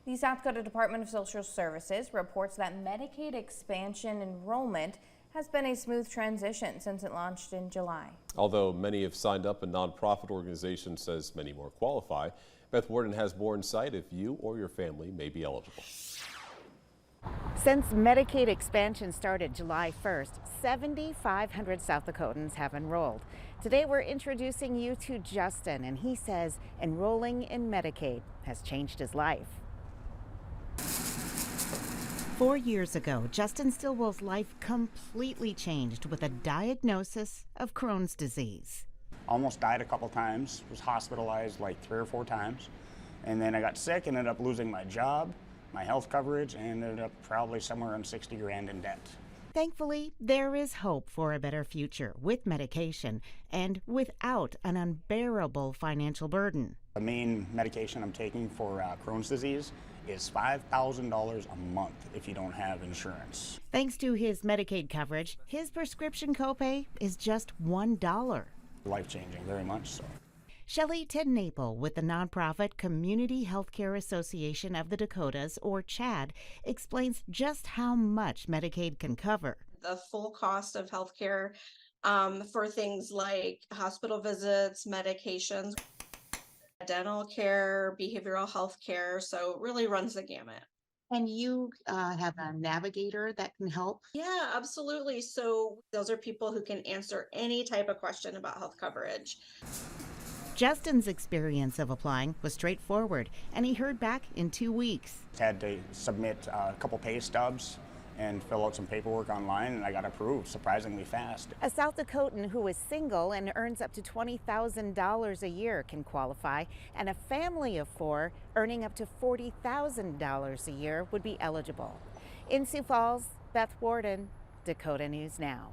The South Dakota Department of Social Services reports that Medicaid expansion enrollment has been a smooth transition since it launched in July. Although many have signed up, a nonprofit organization says many more qualify. Beth Warden has more insight if you or your family may be eligible. Since Medicaid expansion started July 1st, 7,500 South Dakotans have enrolled. Today we're introducing you to Justin, and he says enrolling in Medicaid has changed his life. 4 years ago, Justin Stillwell's life completely changed with a diagnosis of Crohn's disease. Almost died a couple times, was hospitalized like 3 or 4 times, and then I got sick and ended up losing my job, my health coverage, and ended up probably somewhere around 60 grand in debt. Thankfully, there is hope for a better future with medication and without an unbearable financial burden. The main medication I'm taking for Crohn's disease is $5,000 a month if you don't have insurance. Thanks to his Medicaid coverage, his prescription copay is just $1. Life-changing, very much so. Shelley Tidnaple with the nonprofit Community Healthcare Association of the Dakotas, or CHAD, explains just how much Medicaid can cover. The full cost of healthcare for things like hospital visits, medications, dental care, behavioral health care, so it really runs the gamut. And you have a navigator that can help? Yeah, absolutely. So those are people who can answer any type of question about health coverage. Justin's experience of applying was straightforward, and he heard back in 2 weeks. Had to submit a couple pay stubs and fill out some paperwork online, and I got approved surprisingly fast. A South Dakotan who is single and earns up to $20,000 a year can qualify, and a family of 4 earning up to $40,000 a year would be eligible. In Sioux Falls, Beth Warden, Dakota News Now.